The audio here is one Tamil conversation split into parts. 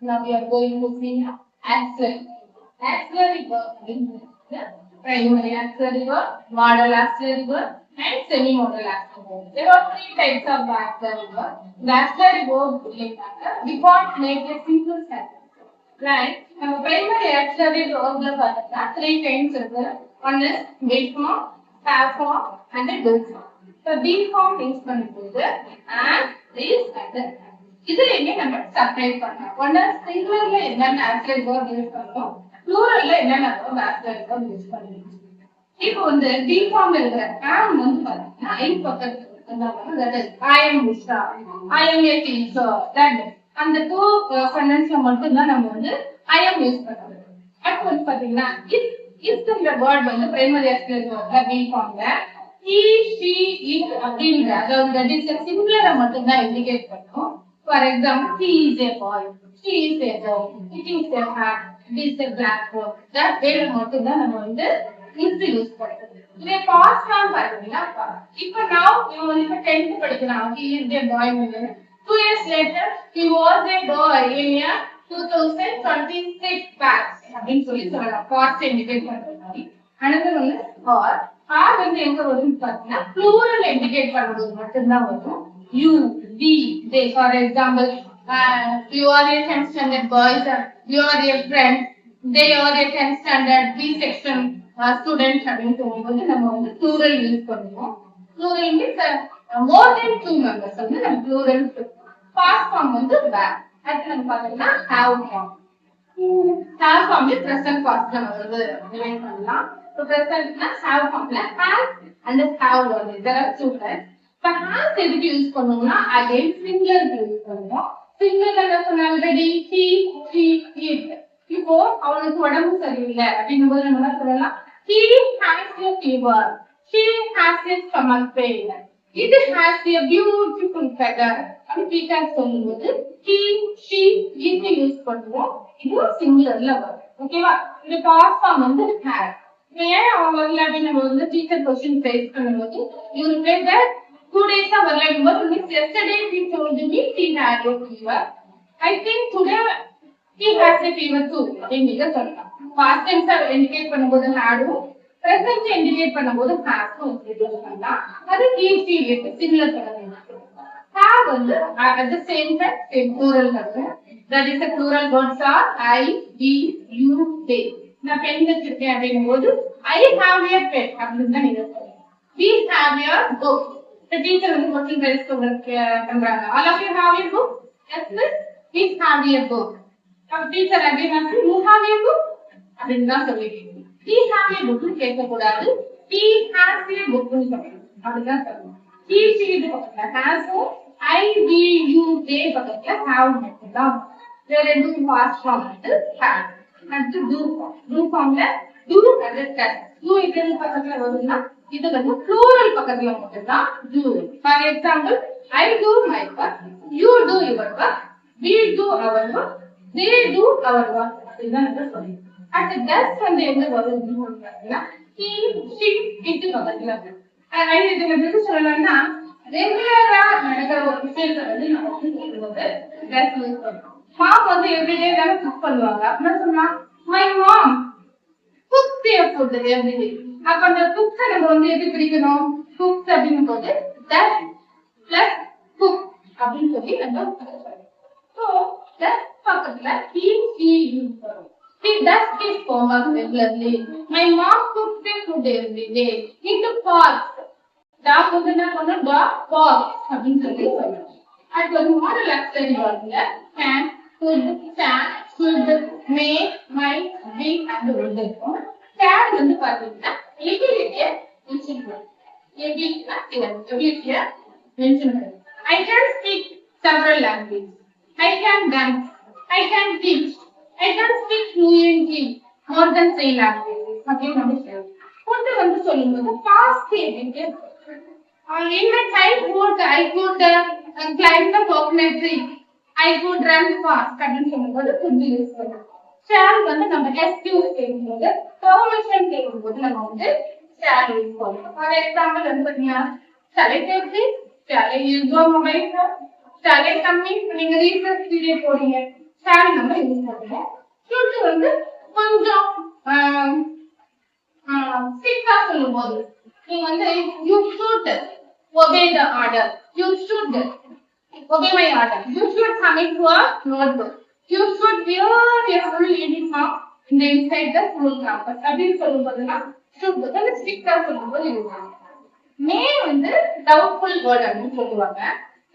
Now we are going to see axillary. Axillary verb means primary axillary verb, modal axillary verb, and semi-modal axillary verb. There are three types of axillary verb. The axillary verb we can't make a single sentence. Like primary axillary verb three kinds இருக்கு. One is be form, have form, and do form. So be form means பண்ணும்போது and this and that. இதுலயுமே நம்ம செப்பரேட் பண்ணலாம். ஒன்னு சிங்குலர்ல என்னென்ன ஆக்சிலரி வெர்ப் யூஸ் பண்ணோம், ப்ளூரல்ல என்னென்ன வெர்ப் ஆக்சிலரி வெர்ப் யூஸ் பண்ணுவோம். இப்போ வந்து டி ஃபார்ம் இருக்கிற am வந்து பாத்தீங்கன்னா ஐ பக்கத்துல that is I am Usha, I am a teacher, that அந்த டூ சென்டென்ஸ்ல மட்டும் தான் நம்ம வந்து I am யூஸ் பண்றோம். அடுத்து வந்து பாத்தீங்கன்னா இந்த வேர்ட் வந்து பிரைமரி ஆக்சிலரி வெர்ப்ல டி ஃபார்ம்ல he, she, it அப்படின்ற அதாவது தட் இஸ் சிங்குலரை மட்டும் தான் இண்டிகேட் பண்ணும். For example, he is a boy, she is a girl, it is a hat, it is a blackboard. That way மட்டும் தான் நம்ம வந்து is யூஸ் பண்றோம். இதே past form பாத்தீங்கன்னா இப்போ now இவன் வந்து 10th படிக்கிறான், he is a boy. 2 years later he was a boy in year 2026 batch அப்படின்னு சொல்லலாம். past indicate பண்ற மாதிரி. another one is or வந்து எங்க வரும்னு பாத்தீங்கன்னா plural indicate பண்றது மட்டும் தான் வரும். You, we, they. For example, you are a 10th standard boys, you are a friend, they are a 10th standard B section students அப்படின்னு சொல்லும்போது நம்ம வந்து plural யூஸ் பண்ணுவோம். Plural means more than 2 members வந்து நம்ம plural. Past form வந்து were. அடுத்து நம்ம பார்த்தோம்னா have form. Have form is present past நம்ம வந்து டிவைட் பண்ணலாம். So present னா have formல has and have வருது. There are two types. இப்போ has எதுக்கு யூஸ் பண்ணுவோம்னா அகைன் சிங்குலர் யூஸ் பண்ணுவோம். சிங்குலர் என்ன சொன்ன ஆல்ரெடி he, she, it. இப்போ அவனுக்கு உடம்பு சரியில்லை அப்படிங்கும் போது நம்ம என்ன சொல்லலாம், he has a fever, she has a stomach pain, it has a beautiful feather அப்படின்னு சொல்லும்போது he, she, it யூஸ் பண்ணுவோம். இது சிங்குலர்ல வரும். ஓகேவா? இந்த பாஸ்ட் ஃபார்ம் வந்து has. ஏன் அவங்க வரல அப்படின்னு நம்ம வந்து டீச்சர் கொஸ்டின் ஃபேஸ் பண்ணும்போது you replace that 2 days of like yesterday he told me he had a fever. I think today he has a fever too. அப்படிங்க சொல்லலாம். past tense indicate பண்ணும்போது had, present indicate பண்ணும்போது has indicate பண்ணலாம். அது he, she, it similar பண்ணலாம். have வந்து at the same time same plural பண்ணும். That is the plural words are I, we, you, they. நான் பென் வச்சிருக்கேன் அப்படிங்கும்போது I have a pen அப்படின்னு தான் நீங்க சொல்லணும். We have your book. The teacher வந்து question raise பண்றாங்க. All of you have your book? Yes, miss. We have your book. அப்ப teacher again asks, you have your book? அப்படின்னு தான் சொல்லிருக்கீங்க. We have your book கேட்க கூடாது. He has a book சொல்லணும். அப்படிதான் சொல்லணும். He, she பக்கத்துல has, I, we, you, they பக்கத்துல have மட்டும் தான். வேற எதுவும் past form வந்து have. அடுத்து do form. Do formல do and does. Do இது பக்கத்துல வருதுன்னா இது வந்து plural பக்கத்துல மட்டும் தான் do. For example, I do my work, you do your work, we do our work, they do our work. இதுதான் நம்ம சொல்றோம். at does வந்து எங்க வருதுன்னு சொல்றாங்கன்னா he, she, it பக்கத்துல வரும். இதுல எப்படி சொல்லலாம்னா ரெகுலரா நடக்கிற ஒரு விஷயத்தை வந்து நம்ம சொல்லும்போது does யூஸ் பண்ணுவோம். மாம் வந்து எவ்ரிடே தான குக் பண்ணுவாங்க. அப்படின்னா சொன்னா my mom cooks their food every day. அப்ப அந்த cooks நம்ம வந்து எப்படி பிரிக்கணும்? cooks அப்படிங்கும் போது that plus cook அப்படின்னு சொல்லி நம்ம சொல்றோம். So that பக்கத்துல he, she யூஸ் பண்ணுவோம். He does his homework regularly. My mom cooks their food every day. Into parks. Dog வந்து என்ன பண்ணும்? Dog barks அப்படின்னு சொல்லி சொல்றோம். அது ஒரு மாடல் ஆக்சரி வேர்ட்ல can, could, can, should, may, might, be and would இருக்கும். Can வந்து பாத்தீங்கன்னா ability mention பண்ணும். ability mention பண்ணும். I can speak several languages. I can dance. I can teach. I can speak fluently more than 3 languages. அப்படின்னு நம்ம சொல்லுவோம். Could வந்து சொல்லும்போது past tense. In my childhood, I could climb the coconut tree. I could run fast. அப்படின்னு சொல்லும்போது could யூஸ் பண்ணுவோம். Shall வந்து நம்ம excuse கேட்கும்போது permission கேட்கும்போது நம்ம வந்து shall யூஸ் பண்ணுவோம். For example வந்து பாத்தீங்கன்னா shall I take this? Shall I use your mobile phone? Target கம்மி நீங்க ரீசர்ச் பீரியட் போறீங்க ஸ்டாண்ட் நம்ம யூஸ் பண்றீங்க ஷுட் வந்து கொஞ்சம் ஸ்ட்ரிக்ட்டா சொல்லும்போது நீங்க வந்து you should obey the order you should obey my order you should submit to a notebook you should wear a full uniform in the inside the school campus அப்படின்னு சொல்லும்போதுன்னா should வந்து ஸ்ட்ரிக்ட்டா சொல்லும்போது யூஸ் மே வந்து டவுட்ஃபுல் வேர்ட் அப்படின்னு சொல்லுவாங்க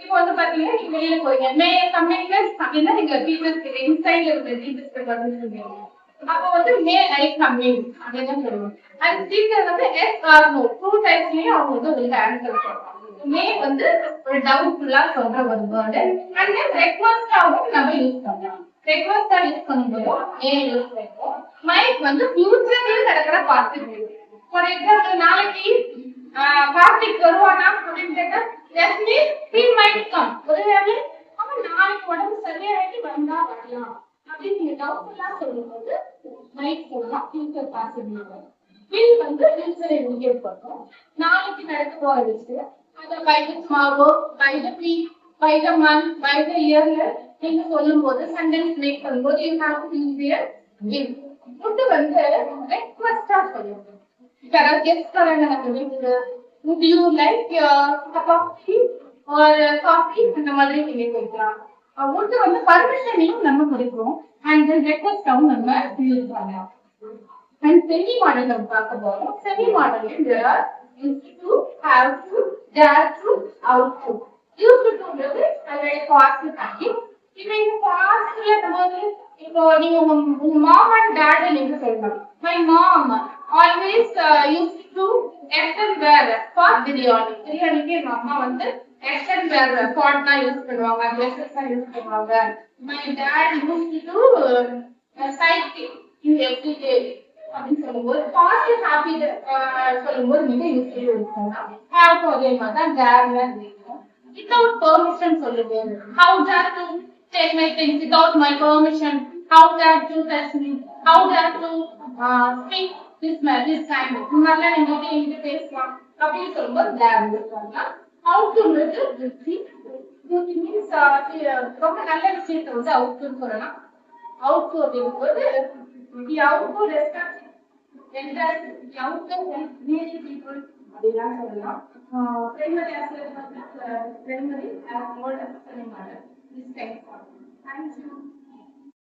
இப்போ வந்து பாத்தீங்கன்னா நீங்க வெளியில போறீங்க மே கம்மிட்மெண்ட் அப்படின்னா நீங்க டீச்சர்ஸ் கிட்ட இன்சைட்ல இருக்கிற டீச்சர்ஸ் கிட்ட வந்து சொல்லுவீங்க அப்போ வந்து மே ஐ கம்மிங் அப்படின்னு சொல்லுவாங்க அந்த டீச்சர் வந்து எஸ் ஆர் நோ டூ டைப்ஸ்லயும் அவங்க வந்து உங்களுக்கு ஆன்சர் சொல்றாங்க மே வந்து ஒரு டவுட்ஃபுல்லா சொல்ற ஒரு வேர்டு அண்ட் தென் ரெக்வெஸ்டாவும் நம்ம யூஸ் பண்ணலாம் ரெக்வெஸ்டா யூஸ் பண்ணும்போது மே யூஸ் பண்ணுவோம் மைக் வந்து ஃபியூச்சர்ல நடக்கிற பாசிபிலிட்டி ஃபார் எக்ஸாம்பிள் நாளைக்கு கார்த்திக் வருவானா அப்படின்னு கேட்டா yes mean he might come ஒருவேளை அவன் நாளைக்கு உடம்பு சரியாயிட்டு வந்தா வரலாம் அப்படின்னு நீங்க டவுட்ஃபுல்லா சொல்லும்போது மைட் சொல்லலாம் ஃபியூச்சர் பாசிபிலிட்டி வில் வந்து ஃபியூச்சரை இண்டிகேட் பண்ணும் நாளைக்கு நடக்க போற விஷயம் அதை by the tomorrow by the week by the month by the இயர்ல நீங்க சொல்லும்போது சென்டென்ஸ் மேக் பண்ணும்போது you have to use year will would வந்து ரெக்வெஸ்டா சொல்லுங்க யாராவது கெஸ்ட் வராங்க நம்ம வீட்டுக்கு would you like a cup of tea or coffee அந்த மாதிரி நீங்க கேட்கலாம் would வந்து பர்மிஷனையும் நம்ம கொடுக்கிறோம் and then request-ஆவும் நம்ம யூஸ் பண்ணலாம் and semi model நம்ம பார்க்க போறோம் semi model there are used to have to dare to out to used to ன்றது already past time இப்போ இந்த பாஸ்ட்ல நம்ம இப்போ நீங்க உங்க மாம் அண்ட் டாட் நீங்க சொல்லலாம் my mom always used to extend wear for biryani biryaniக்கு எங்க அம்மா வந்து extend wear pot தான் யூஸ் பண்ணுவாங்க glasses தான் யூஸ் பண்ணுவாங்க my dad used to cycle in every day அப்படின்னு சொல்லும்போது பாசிட்டிவ் ஹாப்பி சொல்லும்போது நீங்க யூஸ் பண்ணலாம் ஹேவ் அதே மாதிரி தான் டேர்ல இருக்கும் வித்தவுட் பெர்மிஷன் சொல்லும்போது how dare to take my things without my permission how dare to touch me how dare to speak this kind இந்த மாதிரிலாம் நீங்க எங்கிட்ட பேசலாம் அப்படின்னு சொல்லும்போது டேர் யூஸ் பண்ணலாம் ஹவு டுன்றது மீன்ஸ் ரொம்ப நல்ல விஷயத்தை வந்து அவுட் டு சொல்லலாம் அவுட் டு அப்படிங்கும்போது outgo respect entire outgo needy people அப்படிலாம் சொல்லலாம் primary as primary as old as this kind of thank you